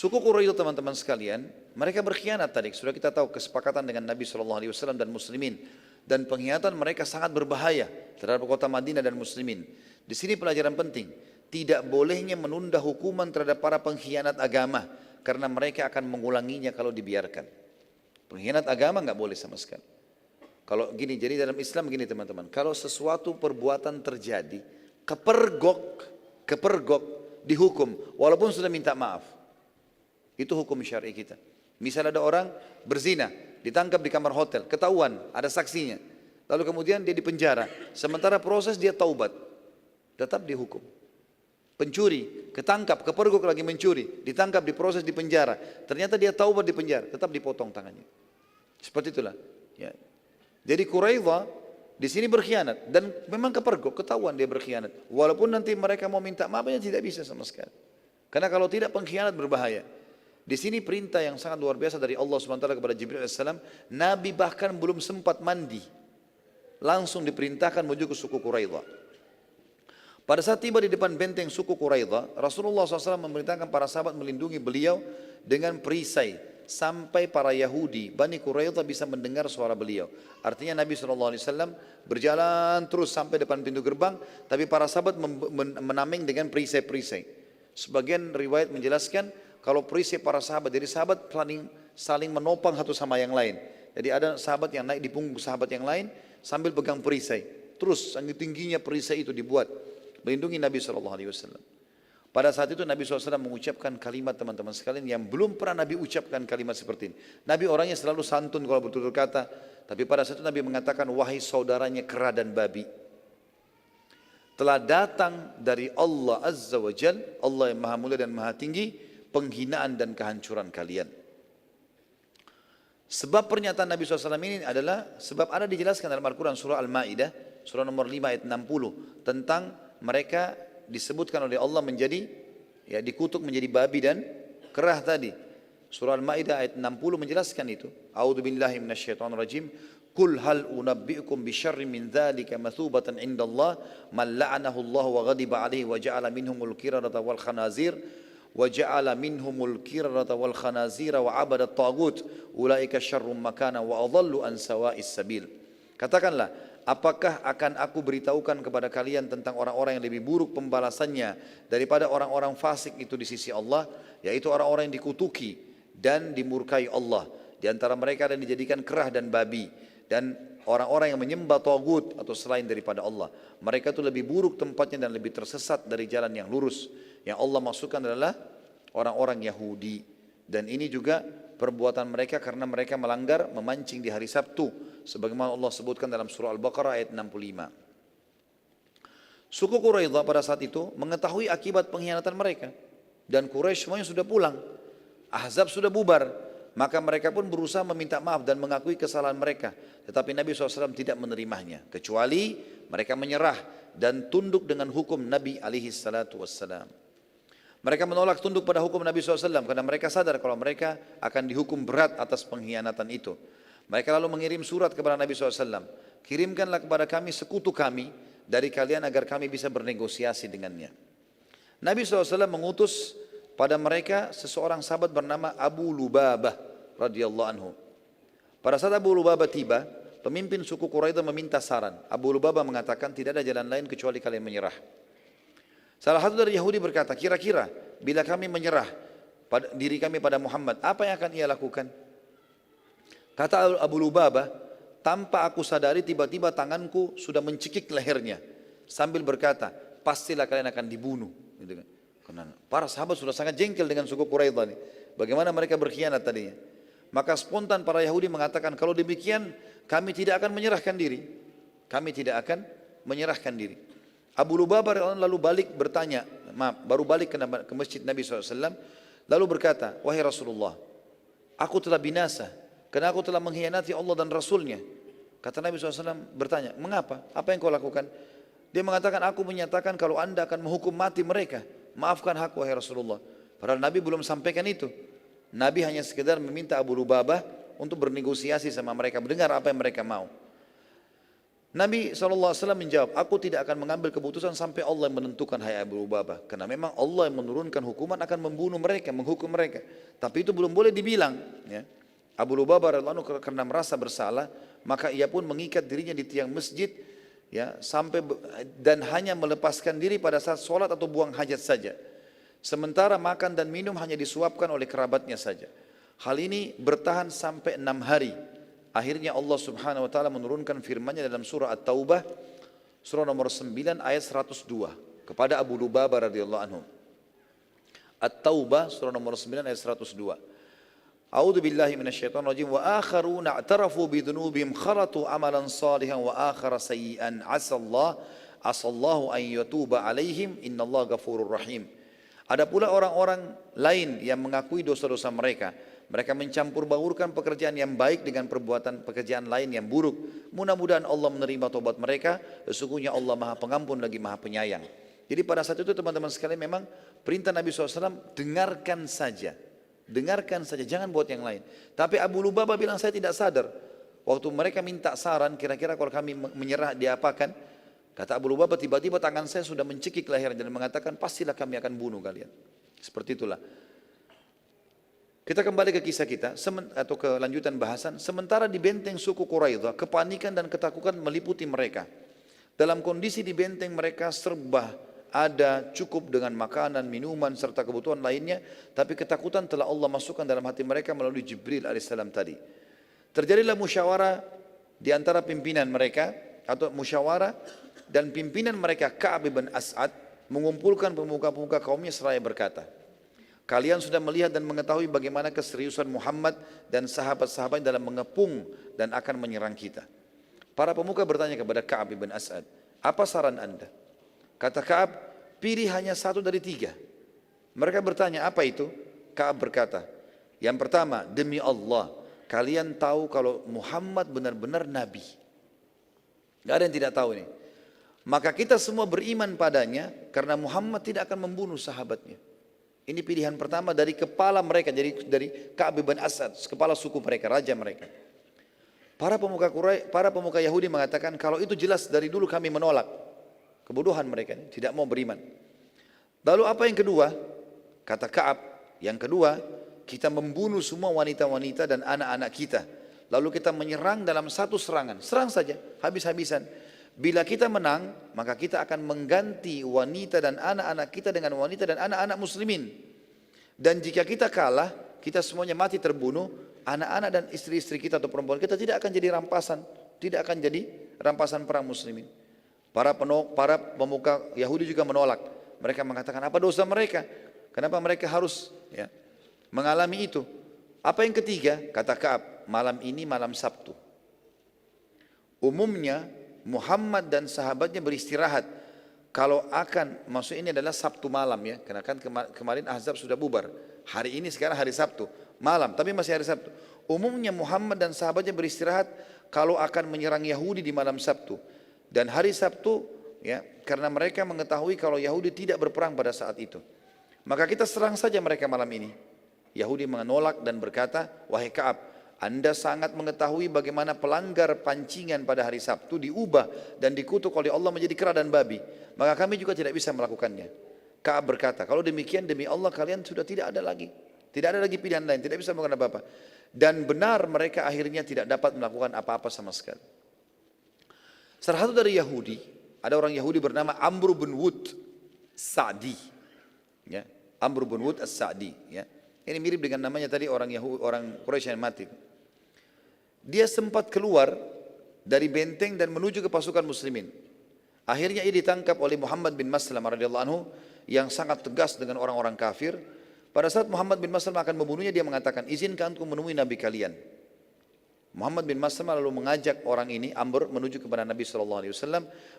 Suku Quraisy teman-teman sekalian, mereka berkhianat tadi. Sudah kita tahu kesepakatan dengan Nabi SAW dan muslimin. Dan pengkhianatan mereka sangat berbahaya terhadap kota Madinah dan muslimin. Di sini pelajaran penting. Tidak bolehnya menunda hukuman terhadap para pengkhianat agama. Karena mereka akan mengulanginya kalau dibiarkan. Pengkhianat agama nggak boleh sama sekali. Kalau gini, jadi dalam Islam gini teman-teman. Kalau sesuatu perbuatan terjadi, kepergok dihukum. Walaupun sudah minta maaf. Itu hukum syar'i kita. Misal ada orang berzina, ditangkap di kamar hotel, ketahuan, ada saksinya. Lalu kemudian dia dipenjara. Sementara proses dia taubat. Tetap dihukum. Pencuri, ketangkap, kepergok lagi mencuri, ditangkap, diproses di penjara. Ternyata dia taubat di penjara, tetap dipotong tangannya. Seperti itulah. Ya. Jadi Quraidah di sini berkhianat dan memang kepergok, ketahuan dia berkhianat. Walaupun nanti mereka mau minta maafnya tidak bisa sama sekali. Karena kalau tidak pengkhianat berbahaya. Di sini perintah yang sangat luar biasa dari Allah SWT kepada Jibril AS. Nabi bahkan belum sempat mandi, langsung diperintahkan menuju ke suku Quraidah. Pada saat tiba di depan benteng suku Quraidah, Rasulullah SAW memerintahkan para sahabat melindungi beliau dengan perisai sampai para Yahudi Bani Quraidah bisa mendengar suara beliau. Artinya Nabi SAW berjalan terus sampai depan pintu gerbang, tapi para sahabat menameng dengan perisai-perisai. Sebagian riwayat menjelaskan kalau perisai para sahabat, jadi sahabat saling menopang satu sama yang lain. Jadi ada sahabat yang naik di punggung sahabat yang lain sambil pegang perisai. Terus sangat tingginya perisai itu dibuat melindungi Nabi SAW. Pada saat itu Nabi SAW mengucapkan kalimat teman-teman sekalian yang belum pernah Nabi ucapkan kalimat seperti ini. Nabi orangnya selalu santun kalau bertutur kata, tapi pada saat itu Nabi mengatakan, wahai saudaranya kera dan babi, telah datang dari Allah Azza wa Jal, Allah yang maha mulia dan maha tinggi, penghinaan dan kehancuran kalian. Sebab pernyataan Nabi SAW ini adalah sebab ada dijelaskan dalam Al-Quran surah Al-Ma'idah, surah nomor 5 ayat 60, tentang mereka disebutkan oleh Allah menjadi, ya, dikutuk menjadi babi dan kerah tadi. Surah Al-Ma'idah ayat 60 menjelaskan itu. A'udzu billahi minasyaitonir rajim. Qul hal unabbi'ukum bisyarrin min dzalika mathubatan 'indallah man la'anahu Allah wa ghadiba 'alaihi wa ja'ala minhumul qiradata wal khanazir wa ja'ala minhumul qiradata wal khanazira wa 'abada at-taghut ulaika syarrum makana wa adallu an sawa'is sabil. Katakanlah, apakah akan aku beritahukan kepada kalian tentang orang-orang yang lebih buruk pembalasannya daripada orang-orang fasik itu di sisi Allah, yaitu orang-orang yang dikutuki dan dimurkai Allah. Di antara mereka ada yang dijadikan kerah dan babi, dan orang-orang yang menyembah tagut atau selain daripada Allah. Mereka itu lebih buruk tempatnya dan lebih tersesat dari jalan yang lurus. Yang Allah maksudkan adalah orang-orang Yahudi. Dan ini juga perbuatan mereka karena mereka melanggar memancing di hari Sabtu, sebagaimana Allah sebutkan dalam surah Al-Baqarah ayat 65. Suku Quraidah pada saat itu mengetahui akibat pengkhianatan mereka, dan Quraisy semuanya sudah pulang, Ahzab sudah bubar, maka mereka pun berusaha meminta maaf dan mengakui kesalahan mereka. Tetapi Nabi SAW tidak menerimanya, kecuali mereka menyerah dan tunduk dengan hukum Nabi SAW. Mereka menolak tunduk pada hukum Nabi SAW karena mereka sadar kalau mereka akan dihukum berat atas pengkhianatan itu. Mereka lalu mengirim surat kepada Nabi SAW. Kirimkanlah kepada kami sekutu kami dari kalian agar kami bisa bernegosiasi dengannya. Nabi SAW mengutus pada mereka seseorang sahabat bernama Abu Lubabah radhiyallahu anhu. Pada saat Abu Lubabah tiba, pemimpin suku Quraidah meminta saran. Abu Lubabah mengatakan tidak ada jalan lain kecuali kalian menyerah. Salah satu dari Yahudi berkata, kira-kira bila kami menyerah diri kami pada Muhammad, apa yang akan ia lakukan? Kata Abu Lubabah, tanpa aku sadari tiba-tiba tanganku sudah mencekik lehernya sambil berkata, pastilah kalian akan dibunuh. Karena para sahabat sudah sangat jengkel dengan suku Quraidah ini. Bagaimana mereka berkhianat tadinya. Maka spontan para Yahudi mengatakan, kalau demikian kami tidak akan menyerahkan diri. Kami tidak akan menyerahkan diri. Abu Lubabah lalu baru balik ke masjid Nabi SAW, lalu berkata, wahai Rasulullah, aku telah binasa karena aku telah mengkhianati Allah dan Rasulnya. Kata Nabi SAW bertanya, mengapa? Apa yang kau lakukan? Dia mengatakan, aku menyatakan kalau anda akan menghukum mati mereka, maafkan hak wahai Rasulullah. Padahal Nabi belum sampaikan itu. Nabi hanya sekedar meminta Abu Lubabah untuk bernegosiasi sama mereka, mendengar apa yang mereka mau. Nabi SAW menjawab, aku tidak akan mengambil keputusan sampai Allah yang menentukan, hai Abu Lubabah. Karena memang Allah yang menurunkan hukuman akan membunuh mereka, menghukum mereka. Tapi itu belum boleh dibilang. Ya. Abu Lubabah radhiyallahu anhu karena merasa bersalah, maka ia pun mengikat dirinya di tiang masjid, ya, dan hanya melepaskan diri pada saat sholat atau buang hajat saja. Sementara makan dan minum hanya disuapkan oleh kerabatnya saja. Hal ini bertahan sampai 6 hari. Akhirnya Allah subhanahu wa ta'ala menurunkan firman-Nya dalam surah At-Taubah, surah nomor 9 ayat 102 kepada Abu Lubabah radhiyallahu anhu. At-Taubah surah nomor 9 ayat 102. A'udzu billahi minasyaitonir rajim wa akharuna i'tarafu bi dzunubihim khalatu amalan salihan wa akhara sayyi'an asallahu an yatuba alaihim innallaha ghafurur rahim. Ada pula orang-orang lain yang mengakui dosa-dosa mereka. Mereka mencampur baurkan pekerjaan yang baik dengan perbuatan pekerjaan lain yang buruk. Mudah-mudahan Allah menerima tobat mereka. Sesungguhnya Allah Maha Pengampun lagi Maha Penyayang. Jadi pada saat itu teman-teman sekalian, memang perintah Nabi SAW, dengarkan saja. Dengarkan saja, jangan buat yang lain. Tapi Abu Lubabah bilang, saya tidak sadar. Waktu mereka minta saran, kira-kira kalau kami menyerah diapakan? Kata Abu Lubabah, tiba-tiba tangan saya sudah mencekik lehernya dan mengatakan, pastilah kami akan bunuh kalian. Seperti itulah. Kita kembali ke kisah kita, atau ke lanjutan bahasan. Sementara di benteng suku Quraidah, kepanikan dan ketakutan meliputi mereka. Dalam kondisi di benteng mereka serba ada, cukup dengan makanan, minuman, serta kebutuhan lainnya. Tapi ketakutan telah Allah masukkan dalam hati mereka melalui Jibril alaihissalam tadi. Terjadilah musyawarah di antara pimpinan mereka, atau musyawarah, dan pimpinan mereka Ka'ab bin As'ad mengumpulkan pemuka-pemuka kaumnya seraya berkata, kalian sudah melihat dan mengetahui bagaimana keseriusan Muhammad dan sahabat-sahabat dalam mengepung dan akan menyerang kita. Para pemuka bertanya kepada Ka'ab bin As'ad, apa saran anda? Kata Ka'ab, pilih hanya satu dari 3. Mereka bertanya, apa itu? Ka'ab berkata, yang pertama, demi Allah, kalian tahu kalau Muhammad benar-benar Nabi. Gak ada yang tidak tahu ini. Maka kita semua beriman padanya karena Muhammad tidak akan membunuh sahabatnya. Ini pilihan pertama dari kepala mereka, dari Ka'ab bin As'ad, kepala suku mereka, raja mereka. Para pemuka Yahudi mengatakan, kalau itu jelas dari dulu kami menolak. Kebodohan mereka, tidak mau beriman. Lalu apa yang kedua? Kata Ka'ab, yang kedua, kita membunuh semua wanita-wanita dan anak-anak kita. Lalu kita menyerang dalam satu serangan. Serang saja, habis-habisan. Bila kita menang, maka kita akan mengganti wanita dan anak-anak kita dengan wanita dan anak-anak muslimin. Dan jika kita kalah, kita semuanya mati terbunuh, anak-anak dan istri-istri kita atau perempuan kita tidak akan jadi rampasan. Tidak akan jadi rampasan perang muslimin. Para pemuka Yahudi juga menolak. Mereka mengatakan, apa dosa mereka? Kenapa mereka harus mengalami itu? Apa yang ketiga? Kata Ka'ab, malam ini malam Sabtu. Umumnya Muhammad dan sahabatnya beristirahat. Kalau maksud ini adalah Sabtu malam ya, karena kan kemarin Ahzab sudah bubar. Hari ini sekarang hari Sabtu malam, tapi masih hari Sabtu. Umumnya Muhammad dan sahabatnya beristirahat kalau akan menyerang Yahudi di malam Sabtu. Dan hari Sabtu ya, karena mereka mengetahui kalau Yahudi tidak berperang pada saat itu. Maka kita serang saja mereka malam ini. Yahudi menolak dan berkata, wahai Ka'ab, Anda sangat mengetahui bagaimana pelanggar pancingan pada hari Sabtu diubah dan dikutuk oleh Allah menjadi kera dan babi. Maka kami juga tidak bisa melakukannya. Ka'ab berkata, kalau demikian demi Allah kalian sudah tidak ada lagi. Tidak ada lagi pilihan lain, tidak bisa melakukan apa-apa. Dan benar mereka akhirnya tidak dapat melakukan apa-apa sama sekali. Salah satu dari Yahudi, ada orang Yahudi bernama Amr bin Wud Sa'di. Ya, Amr bin Wud As-Sa'di. Ya. Ini mirip dengan namanya tadi orang Quraisy yang mati. Dia sempat keluar dari benteng dan menuju ke pasukan muslimin. Akhirnya ia ditangkap oleh Muhammad bin Maslamah radhiyallahu anhu yang sangat tegas dengan orang-orang kafir. Pada saat Muhammad bin Maslamah akan membunuhnya, dia mengatakan, izinkan aku menemui Nabi kalian. Muhammad bin Maslamah lalu mengajak orang ini, Amr, menuju kepada Nabi SAW.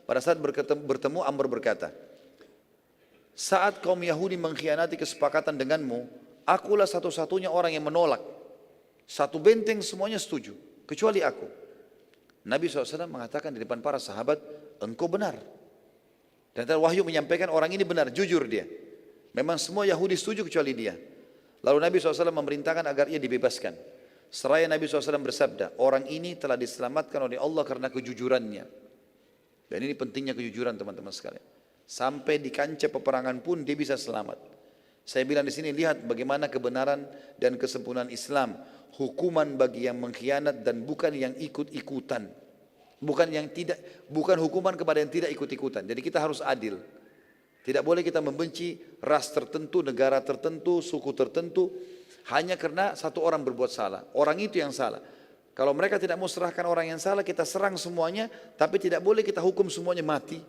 Pada saat bertemu, Amr berkata, saat kaum Yahudi mengkhianati kesepakatan denganmu, akulah satu-satunya orang yang menolak. Satu benteng semuanya setuju, kecuali aku. Nabi SAW mengatakan di depan para sahabat, engkau benar. Dan wahyu menyampaikan orang ini benar, jujur dia. Memang semua Yahudi setuju kecuali dia. Lalu Nabi SAW memerintahkan agar ia dibebaskan. Seraya Nabi SAW bersabda, orang ini telah diselamatkan oleh Allah karena kejujurannya. Dan ini pentingnya kejujuran teman-teman sekalian. Sampai di kancah peperangan pun dia bisa selamat. Saya bilang di sini, lihat bagaimana kebenaran dan kesempurnaan Islam. Hukuman bagi yang mengkhianat dan bukan yang ikut-ikutan. Bukan hukuman kepada yang tidak ikut-ikutan. Jadi kita harus adil. Tidak boleh kita membenci ras tertentu, negara tertentu, suku tertentu hanya karena satu orang berbuat salah. Orang itu yang salah. Kalau mereka tidak mau serahkan orang yang salah, kita serang semuanya, tapi tidak boleh kita hukum semuanya mati.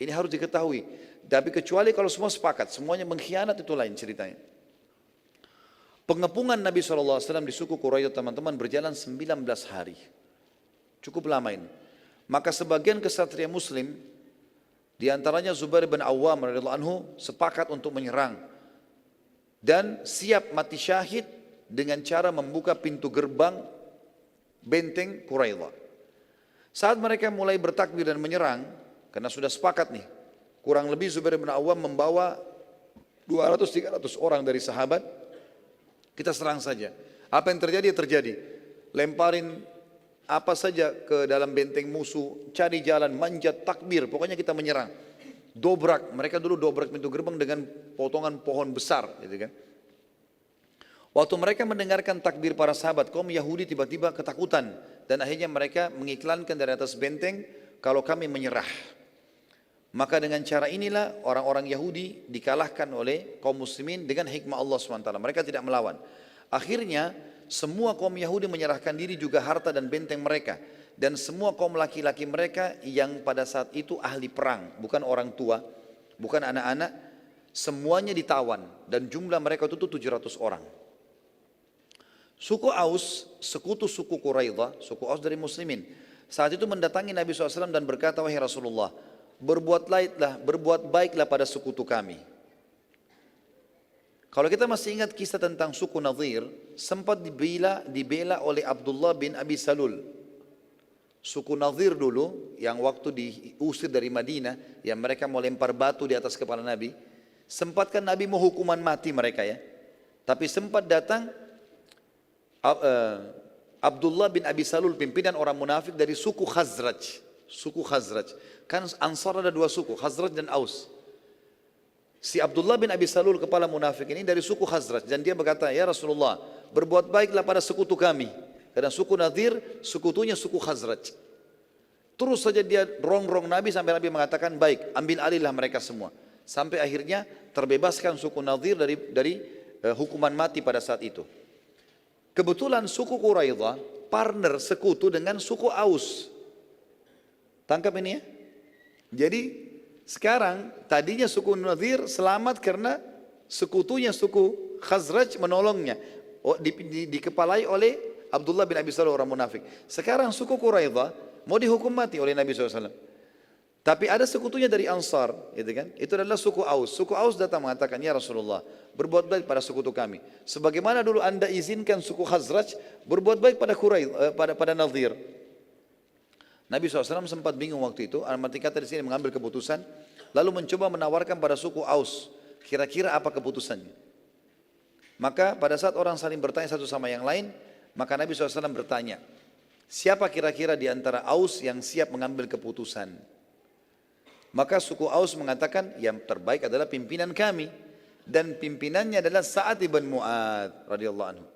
Ini harus diketahui. Tapi kecuali kalau semua sepakat, semuanya mengkhianat, itu lain ceritanya. Pengepungan Nabi SAW di suku Quraidah teman-teman berjalan 19 hari. Cukup lama ini. Maka sebagian kesatria muslim, diantaranya Zubair bin Awam radhiyallahu anhu, sepakat untuk menyerang. Dan siap mati syahid dengan cara membuka pintu gerbang benteng Quraidah. Saat mereka mulai bertakbir dan menyerang, karena sudah sepakat nih, kurang lebih Zubair bin Awam membawa 200-300 orang dari sahabat, kita serang saja. Apa yang terjadi? Terjadi. Lemparin apa saja ke dalam benteng musuh, cari jalan, manjat, takbir, pokoknya kita menyerang. Dobrak, mereka dulu dobrak pintu gerbang dengan potongan pohon besar, gitu kan. Waktu mereka mendengarkan takbir para sahabat, kaum Yahudi tiba-tiba ketakutan dan akhirnya mereka mengiklankan dari atas benteng, kalau kami menyerah. Maka dengan cara inilah orang-orang Yahudi dikalahkan oleh kaum muslimin dengan hikmah Allah SWT. Mereka tidak melawan. Akhirnya semua kaum Yahudi menyerahkan diri, juga harta dan benteng mereka. Dan semua kaum laki-laki mereka yang pada saat itu ahli perang, bukan orang tua, bukan anak-anak, semuanya ditawan. Dan jumlah mereka itu 700 orang. Suku Aus, sekutu suku Quraidah, suku Aus dari muslimin, saat itu mendatangi Nabi SAW dan berkata, wahai Rasulullah, berbuat baiklah pada sekutu kami. Kalau kita masih ingat kisah tentang suku Nadir, sempat dibela oleh Abdullah bin Abi Salul. Suku Nadir dulu, yang waktu diusir dari Madinah, yang mereka mau lempar batu di atas kepala Nabi, sempatkan Nabi mau hukuman mati mereka ya. Tapi sempat datang Abdullah bin Abi Salul, pimpinan orang munafik dari suku Khazraj. Suku Khazraj. Kan Ansar ada dua suku, Khazraj dan Aus. Si Abdullah bin Abi Salul, kepala munafik ini dari suku Khazraj. Dan dia berkata, ya Rasulullah, berbuat baiklah pada sekutu kami. Karena suku Nadir, sekutunya suku Khazraj. Terus saja dia rongrong Nabi sampai Nabi mengatakan, baik, ambil alihlah mereka semua. Sampai akhirnya terbebaskan suku Nadir dari hukuman mati pada saat itu. Kebetulan suku Quraidah partner sekutu dengan suku Aus. Tangkap ini ya. Jadi sekarang tadinya suku Nadir selamat karena sekutunya suku Khazraj menolongnya. Dikepalai oleh Abdullah bin Abi Salul, orang munafik. Sekarang suku Quraidah mau dihukum mati oleh Nabi SAW. Tapi ada sekutunya dari Ansar, gitu kan? Itu adalah suku Aus. Suku Aus datang mengatakan, ya Rasulullah, berbuat baik pada sekutu kami. Sebagaimana dulu anda izinkan suku Khazraj berbuat baik pada Quraidah, pada Nadir. Nabi SAW sempat bingung waktu itu, arti kata di sini mengambil keputusan, lalu mencoba menawarkan pada suku Aus, kira-kira apa keputusannya. Maka pada saat orang saling bertanya satu sama yang lain, maka Nabi SAW bertanya, siapa kira-kira di antara Aus yang siap mengambil keputusan? Maka suku Aus mengatakan, yang terbaik adalah pimpinan kami, dan pimpinannya adalah Sa'ad ibn Mu'ad radhiyallahu anhu.